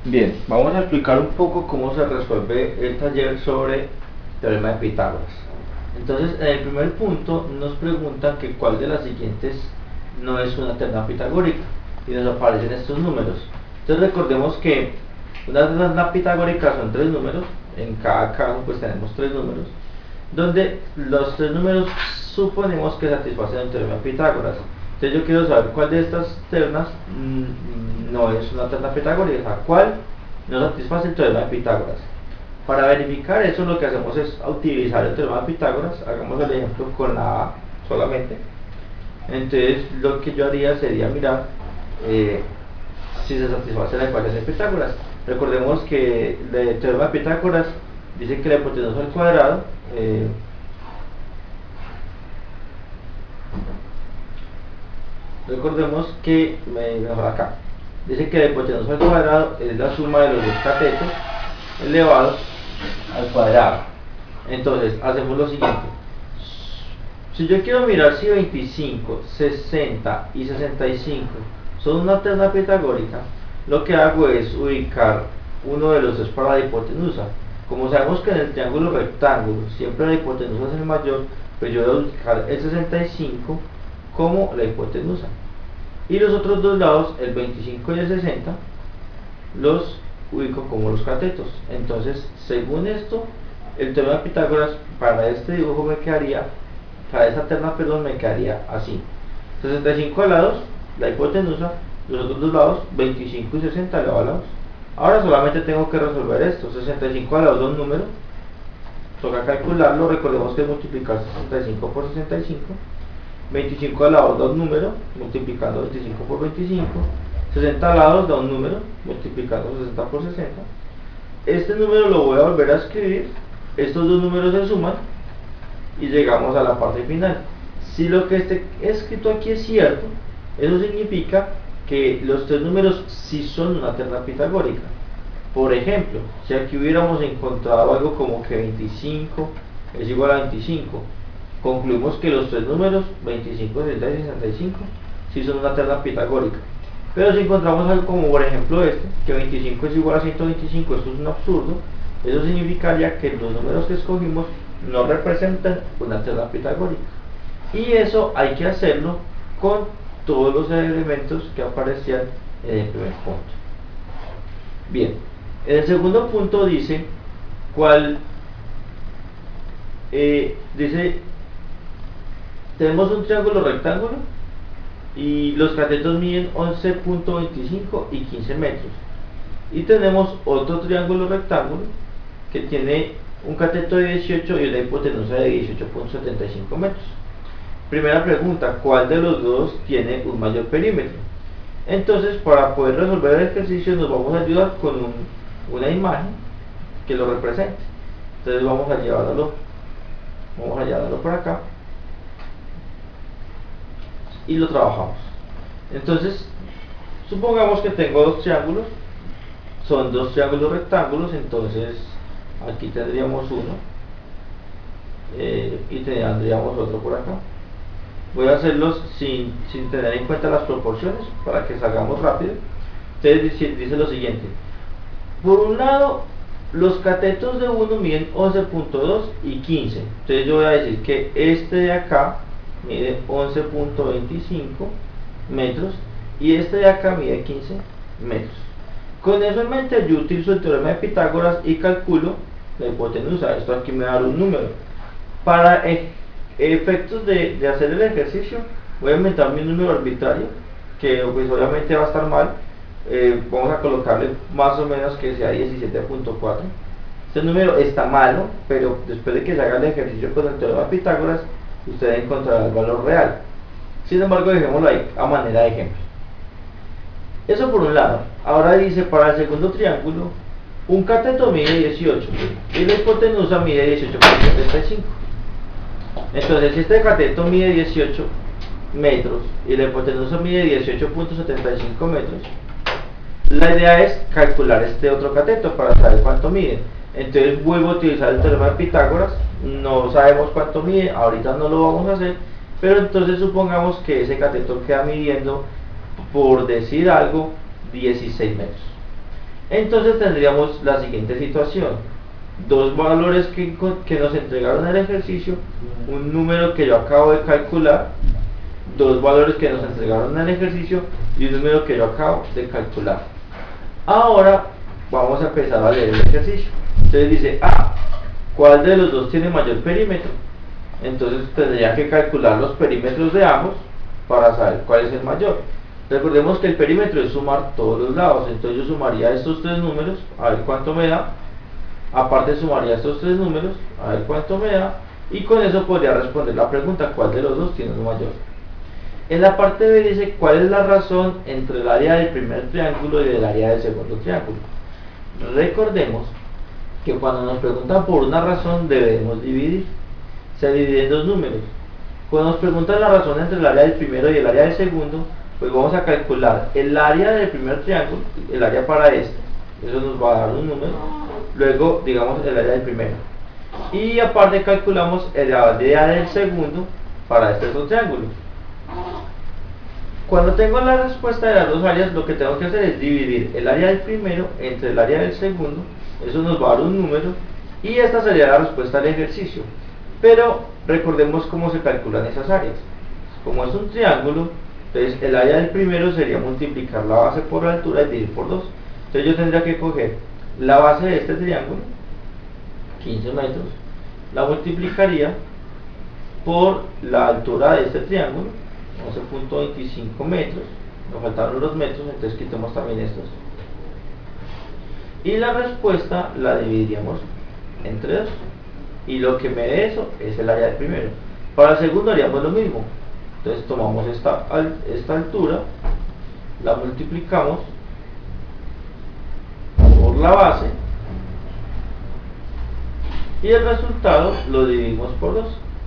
Bien, vamos a explicar un poco cómo se resuelve el taller sobre teorema de Pitágoras. Entonces, en el primer punto nos preguntan que cuál de las siguientes no es una terna pitagórica y nos aparecen estos números. Entonces recordemos que una terna pitagórica son tres números, en cada caso pues tenemos tres números, donde los tres números suponemos que satisfacen el teorema de Pitágoras. Entonces yo quiero saber cuál de estas ternas no es una terna pitagórica, cuál no satisface el teorema de Pitágoras. Para verificar eso lo que hacemos es utilizar el teorema de Pitágoras. Hagamos el ejemplo con la A solamente. Entonces lo que yo haría sería mirar si se satisface la ecuación de Pitágoras. Recordemos que el teorema de Pitágoras dice que la hipotenusa al cuadrado recordemos que, mejor acá, dice que la hipotenusa al cuadrado es la suma de los dos catetos elevados al cuadrado. Entonces, hacemos lo siguiente. Si yo quiero mirar si 25, 60 y 65 son una terna pitagórica, lo que hago es ubicar uno de los tres para la hipotenusa. Como sabemos que en el triángulo rectángulo siempre la hipotenusa es el mayor, pues yo voy a ubicar el 65 como la hipotenusa. Y los otros dos lados, el 25 y el 60, los ubico como los catetos. Entonces, según esto, el teorema de Pitágoras para este dibujo me quedaría, para esta terna, perdón, me quedaría así: 65 lados, la hipotenusa, los otros dos lados, 25 y 60 elevado a la 2. Ahora solamente tengo que resolver esto. 65 a la 2 da un número, toca calcularlo. Recordemos que es multiplicar 65 por 65. 25 a la 2 da un número, multiplicando 25 por 25. 60 al lado da un número, multiplicando 60 por 60. Este número lo voy a volver a escribir, estos dos números se suman y llegamos a la parte final. Si lo que está escrito aquí es cierto, eso significa que los tres números sí son una terna pitagórica. Por ejemplo, si aquí hubiéramos encontrado algo como que 25 es igual a 25, concluimos que los tres números 25, 60 y 65 sí son una terna pitagórica. Pero si encontramos algo como por ejemplo este, que 25 es igual a 125, esto es un absurdo, eso significaría que los números que escogimos no representan una terna pitagórica. Y eso hay que hacerlo con todos los elementos que aparecían en el primer punto. Bien, en el segundo punto dice cuál dice tenemos un triángulo rectángulo y los catetos miden 11.25 y 15 metros. Y tenemos otro triángulo rectángulo que tiene un cateto de 18 y una hipotenusa de 18.75 metros. Primera pregunta: ¿cuál de los dos tiene un mayor perímetro? Entonces, para poder resolver el ejercicio nos vamos a ayudar con una imagen que lo represente. Entonces vamos a llevarlo por acá y lo trabajamos. Entonces, supongamos que tengo dos triángulos, son dos triángulos rectángulos. Entonces aquí tendríamos uno y tendríamos otro por acá. Voy a hacerlos sin tener en cuenta las proporciones para que salgamos rápido. Entonces dice lo siguiente: por un lado, los catetos de uno miden 11.2 y 15. Entonces yo voy a decir que este de acá mide 11.25 metros y este de acá mide 15 metros. Con eso en mente yo utilizo el teorema de Pitágoras y calculo la hipotenusa. Esto aquí me da un número. Para efectos de hacer el ejercicio voy a inventar mi número arbitrario, que pues obviamente va a estar mal. Vamos a colocarle más o menos que sea 17.4. Este número está malo, pero después de que se haga el ejercicio con el teorema de Pitágoras usted encontrará el valor real. Sin embargo, dejémoslo ahí a manera de ejemplo. Eso por un lado. Ahora dice, para el segundo triángulo, un cateto mide 18 y la hipotenusa mide 18.75. Entonces, si este cateto mide 18 metros y la hipotenusa mide 18.75 metros, la idea es calcular este otro cateto para saber cuánto mide. Entonces vuelvo a utilizar el teorema de Pitágoras. No sabemos cuánto mide, ahorita no lo vamos a hacer, pero entonces supongamos que ese cateto queda midiendo, por decir algo, 16 metros. Entonces tendríamos la siguiente situación: dos valores que nos entregaron en el ejercicio, un número que yo acabo de calcular, dos valores que nos entregaron en el ejercicio y un número que yo acabo de calcular. Ahora vamos a empezar a leer el ejercicio. Entonces dice, ¿cuál de los dos tiene mayor perímetro? Entonces tendría que calcular los perímetros de ambos para saber cuál es el mayor. Recordemos que el perímetro es sumar todos los lados. Entonces yo sumaría estos tres números, a ver cuánto me da. Aparte sumaría estos tres números, a ver cuánto me da. Y con eso podría responder la pregunta, ¿cuál de los dos tiene el mayor? En la parte B dice, ¿cuál es la razón entre el área del primer triángulo y el área del segundo triángulo? Recordemos que cuando nos preguntan por una razón debemos dividir. Se divide en dos números. Cuando nos preguntan la razón entre el área del primero y el área del segundo, pues vamos a calcular el área del primer triángulo, el área para este, eso nos va a dar un número. Luego, digamos, el área del primero. Y aparte calculamos el área del segundo para este otro triángulo. Cuando tengo la respuesta de las dos áreas, lo que tengo que hacer es dividir el área del primero entre el área del segundo. Eso nos va a dar un número. Y esta sería la respuesta del ejercicio. Pero recordemos cómo se calculan esas áreas. Como es un triángulo, entonces el área del primero sería multiplicar la base por la altura y dividir por 2. Entonces yo tendría que coger la base de este triángulo, 15 metros, la multiplicaría por la altura de este triángulo, 11.25 metros. Nos faltaron los metros, entonces quitemos también estos. Y la respuesta la dividiríamos entre 2. Y lo que me dé eso es el área del primero. Para el segundo haríamos lo mismo. Entonces tomamos esta altura, la multiplicamos por la base y el resultado lo dividimos por 2.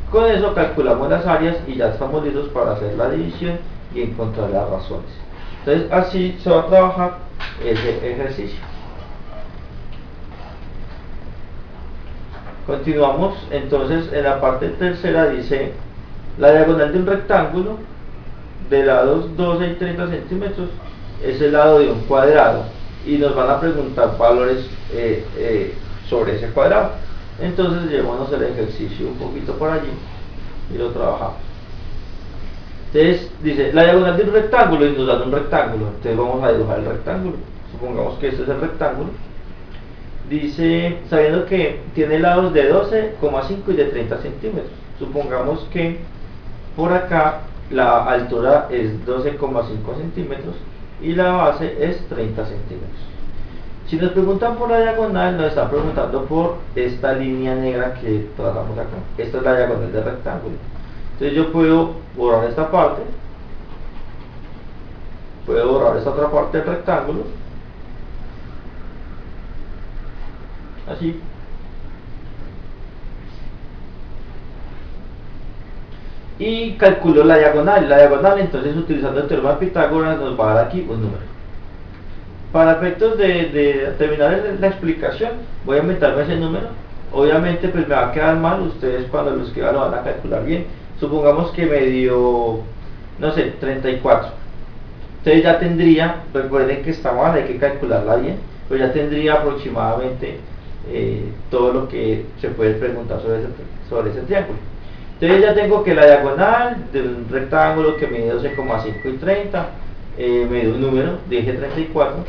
Con eso calculamos las áreas y ya estamos listos para hacer la división y encontrar las razones. Entonces así se va a trabajar ese ejercicio. Continuamos entonces en la parte tercera. Dice, la diagonal de un rectángulo de lados 12 y 30 centímetros es el lado de un cuadrado y nos van a preguntar valores sobre ese cuadrado. Entonces llevamos el ejercicio un poquito por allí y lo trabajamos. Entonces dice, la diagonal de un rectángulo, y nos dan un rectángulo. Entonces vamos a dibujar el rectángulo. Supongamos que este es el rectángulo. Dice, sabiendo que tiene lados de 12,5 y de 30 centímetros. Supongamos que por acá la altura es 12,5 centímetros y la base es 30 centímetros. Si nos preguntan por la diagonal, nos están preguntando por esta línea negra que trazamos acá. Esta es la diagonal del rectángulo. Entonces yo puedo borrar esta parte, puedo borrar esta otra parte del rectángulo, así. Y calculo la diagonal. La diagonal, entonces, utilizando el teorema de Pitágoras, nos va a dar aquí un número. Para efectos de terminar la explicación, voy a inventarme ese número. Obviamente, pues me va a quedar mal. Ustedes cuando lo escriban lo van a calcular bien. Supongamos que me dio, no sé, 34. Entonces ya tendría, recuerden que está mal, hay que calcularla bien, pero ya tendría aproximadamente todo lo que se puede preguntar sobre ese triángulo. Entonces ya tengo que la diagonal de un rectángulo que mide 12,5 y 30, me dio un número, dije 34,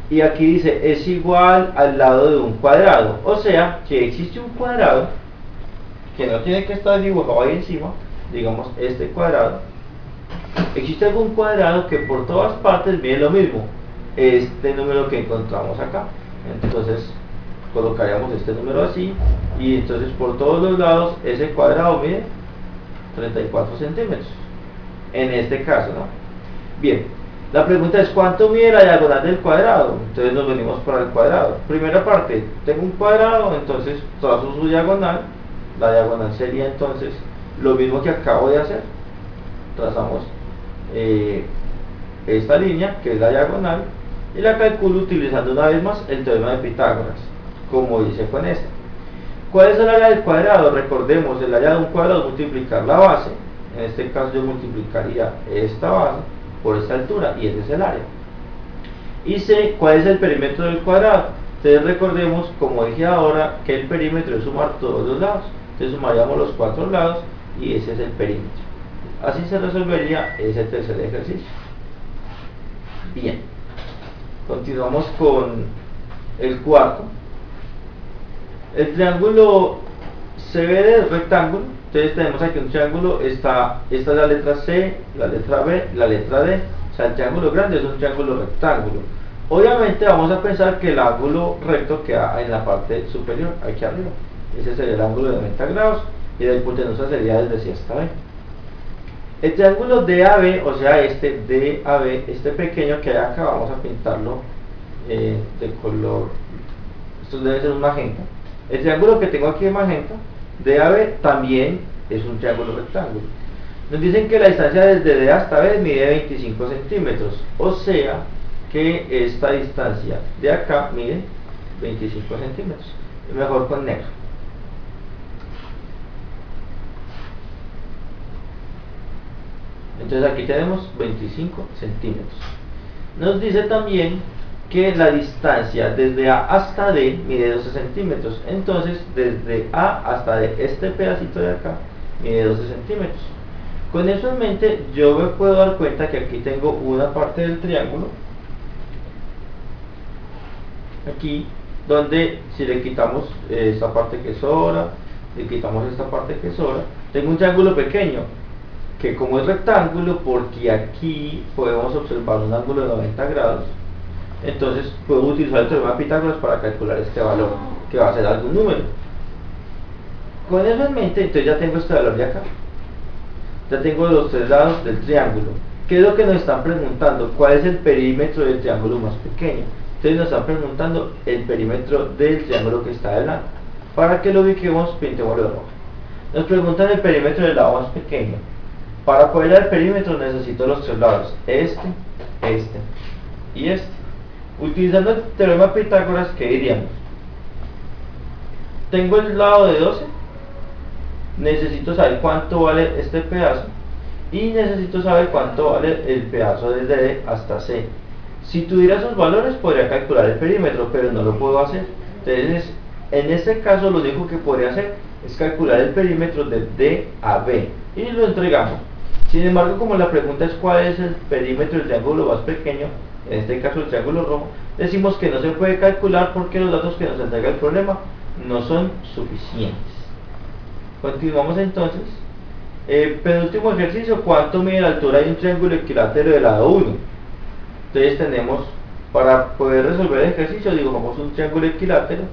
y aquí dice es igual al lado de un cuadrado. O sea que existe un cuadrado que no tiene que estar dibujado ahí encima, digamos este cuadrado. Existe algún cuadrado que por todas partes mide lo mismo, este número que encontramos acá. Entonces colocaríamos este número así, y entonces por todos los lados ese cuadrado mide 34 centímetros en este caso, ¿no? Bien, la pregunta es ¿cuánto mide la diagonal del cuadrado? Entonces nos venimos para el cuadrado. Primera parte, tengo un cuadrado, entonces trazo su diagonal. La diagonal sería entonces lo mismo que acabo de hacer. Trazamos esta línea que es la diagonal y la calculo utilizando una vez más el teorema de Pitágoras, como hice con esta. ¿Cuál es el área del cuadrado? Recordemos, el área de un cuadrado es multiplicar la base. En este caso yo multiplicaría esta base por esta altura y ese es el área. y sé cuál es el perímetro del cuadrado. Entonces recordemos, como dije ahora, que el perímetro es sumar todos los lados. Entonces sumaríamos los 4 lados y ese es el perímetro. Así se resolvería ese tercer ejercicio. Bien, continuamos con el cuarto. El triángulo CBD es rectángulo. Entonces tenemos aquí un triángulo, esta es la letra C, la letra B, la letra D. O sea, el triángulo grande es un triángulo rectángulo. Obviamente vamos a pensar que el ángulo recto queda en la parte superior, aquí arriba. Ese sería el ángulo de 90 grados y la hipotenusa sería desde C hasta B. El triángulo DAB, o sea este DAB, este pequeño que hay acá, vamos a pintarlo de color, esto debe ser un magenta. El triángulo que tengo aquí de magenta, DAB, también es un triángulo rectángulo. Nos dicen que la distancia desde D hasta B mide 25 centímetros, o sea que esta distancia de acá mide 25 centímetros, mejor con negro. Entonces aquí tenemos 25 centímetros. Nos dice también que la distancia desde A hasta D mide 12 centímetros. Entonces desde A hasta D, este pedacito de acá, mide 12 centímetros. Con eso en mente, yo me puedo dar cuenta que aquí tengo una parte del triángulo, aquí, donde si le quitamos esta parte que sobra, le quitamos esta parte que sobra, tengo un triángulo pequeño, que como es rectángulo, porque aquí podemos observar un ángulo de 90 grados, entonces puedo utilizar el teorema de Pitágoras para calcular este valor, que va a ser algún número. Con eso en mente, entonces ya tengo este valor de acá. Ya tengo los 3 lados del triángulo. ¿Qué es lo que nos están preguntando? ¿Cuál es el perímetro del triángulo más pequeño? Entonces nos están preguntando el perímetro del triángulo que está adelante. Para que lo ubiquemos, pintémoslo de rojo. Nos preguntan el perímetro del lado más pequeño. Para poder dar el perímetro necesito los 3 lados. Este y este. Utilizando el teorema de Pitágoras, ¿qué diríamos? Tengo el lado de 12. Necesito saber cuánto vale este pedazo y necesito saber cuánto vale el pedazo desde D hasta C. Si tuviera esos valores podría calcular el perímetro, pero no lo puedo hacer. Entonces en este caso lo único que podría hacer es calcular el perímetro de D a B y lo entregamos. Sin embargo, como la pregunta es cuál es el perímetro del triángulo más pequeño, en este caso el triángulo rojo, decimos que no se puede calcular porque los datos que nos entrega el problema no son suficientes. Continuamos entonces. Penúltimo ejercicio, ¿cuánto mide la altura de un triángulo equilátero de lado 1? Entonces tenemos, para poder resolver el ejercicio, dibujamos un triángulo equilátero.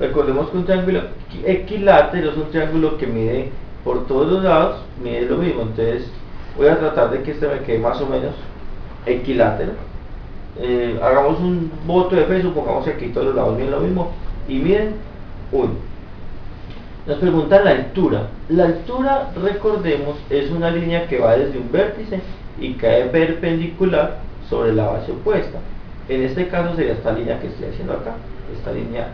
Recordemos que un triángulo equilátero es un triángulo que mide por todos los lados, mide lo mismo. Entonces voy a tratar de que este me quede más o menos equilátero. Hagamos un voto de fe, supongamos que aquí todos los lados miden lo mismo y miden 1. Nos preguntan la altura. La altura, recordemos, es una línea que va desde un vértice y cae perpendicular sobre la base opuesta. En este caso sería esta línea que estoy haciendo acá, esta línea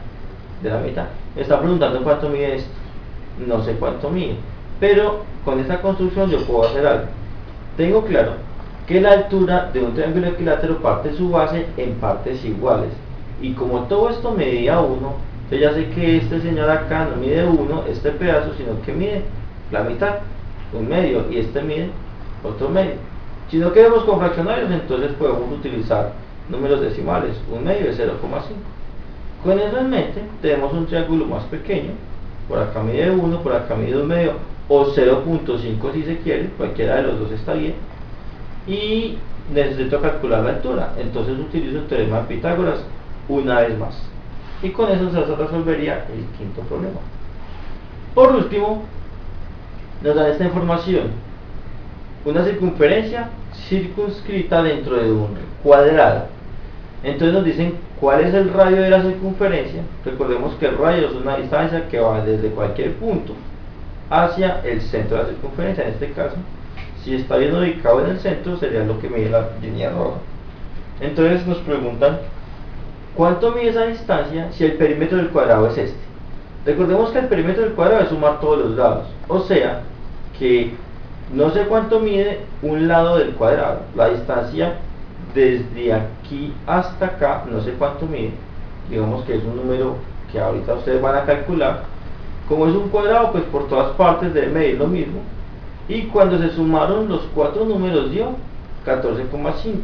de la mitad. Me está preguntando cuánto mide esto. No sé cuánto mide, pero con esta construcción yo puedo hacer algo. Tengo claro que la altura de un triángulo equilátero parte su base en partes iguales. Y como todo esto medía 1, entonces ya sé que este señor acá no mide 1, este pedazo, sino que mide la mitad, un medio, y este mide otro medio. Si no queremos con fraccionarios, entonces podemos utilizar números decimales, un medio es 0,5. Con eso en mente, tenemos un triángulo más pequeño, por acá mide 1, por acá mide un medio, o 0,5 si se quiere, cualquiera de los dos está bien, y necesito calcular la altura, entonces utilizo el teorema de Pitágoras una vez más. Y con eso se resolvería el quinto problema. Por último, nos dan esta información: una circunferencia circunscrita dentro de un cuadrado. Entonces nos dicen cuál es el radio de la circunferencia. Recordemos que el radio es una distancia que va desde cualquier punto hacia el centro de la circunferencia. En este caso, si está bien ubicado en el centro, sería lo que mide la línea roja. Entonces nos preguntan ¿cuánto mide esa distancia si el perímetro del cuadrado es este? Recordemos que el perímetro del cuadrado es sumar todos los lados. O sea, que no sé cuánto mide un lado del cuadrado. La distancia desde aquí hasta acá, no sé cuánto mide, digamos que es un número que ahorita ustedes van a calcular. Como es un cuadrado, pues por todas partes debe medir lo mismo. Y cuando se sumaron los cuatro números dio 14,5.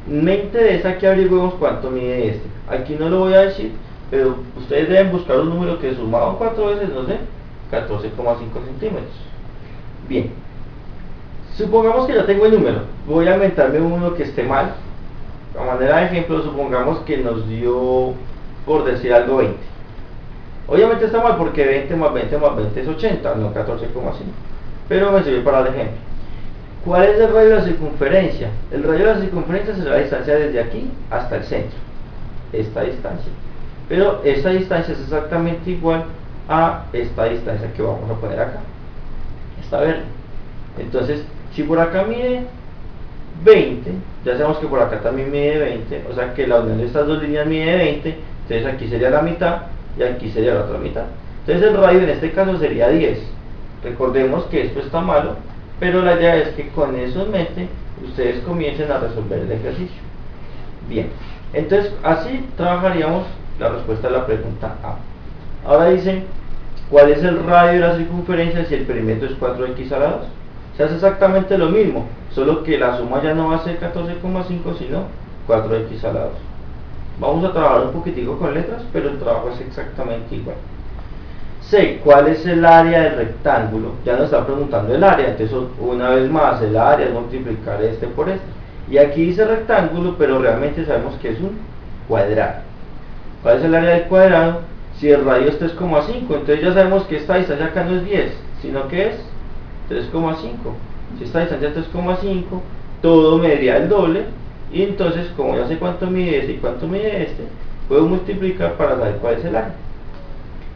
Me interesa que averiguemos cuánto mide este. Aquí no lo voy a decir, pero ustedes deben buscar un número que sumado 4 veces nos dé 14,5 centímetros. Bien, supongamos que ya tengo el número. Voy a inventarme uno que esté mal. A manera de ejemplo, supongamos que nos dio, por decir algo, 20. Obviamente está mal porque 20 más 20 más 20 es 80, no 14,5. Pero me sirve para el ejemplo. ¿Cuál es el radio de la circunferencia? El radio de la circunferencia será la distancia desde aquí hasta el centro. Esta distancia. Pero esta distancia es exactamente igual a esta distancia que vamos a poner acá. Esta verde. Entonces, si por acá mide 20, ya sabemos que por acá también mide 20, o sea que la unión de estas dos líneas mide 20, entonces aquí sería la mitad y aquí sería la otra mitad. Entonces el radio en este caso sería 10. Recordemos que esto está malo, pero la idea es que con eso en mente ustedes comiencen a resolver el ejercicio. Bien, entonces así trabajaríamos la respuesta a la pregunta A. Ahora dicen, ¿cuál es el radio de la circunferencia si el perímetro es 4x a la 2? Se hace exactamente lo mismo, solo que la suma ya no va a ser 14,5 sino 4x a la 2. Vamos a trabajar un poquitico con letras, pero el trabajo es exactamente igual. C. ¿Cuál es el área del rectángulo? Ya nos está preguntando el área, entonces una vez más el área es multiplicar este por este. Y aquí dice rectángulo, pero realmente sabemos que es un cuadrado. ¿Cuál es el área del cuadrado? Si el radio es 3,5, entonces ya sabemos que esta distancia acá no es 10, sino que es 3,5. Si esta distancia es 3,5, todo mediría el doble. Y entonces, como ya sé cuánto mide este y cuánto mide este, puedo multiplicar para saber cuál es el área.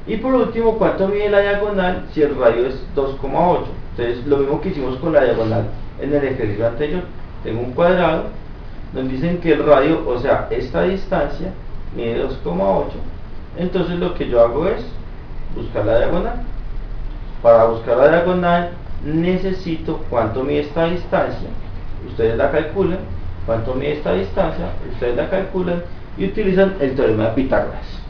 Y por último, ¿cuánto mide la diagonal si el radio es 2,8? Entonces, lo mismo que hicimos con la diagonal en el ejercicio anterior. Tengo un cuadrado, nos dicen que el radio, o sea, esta distancia, mide 2,8. Entonces, lo que yo hago es buscar la diagonal. Para buscar la diagonal, necesito cuánto mide esta distancia. Ustedes la calculan. Cuánto mide esta distancia, ustedes la calculan y utilizan el teorema de Pitágoras.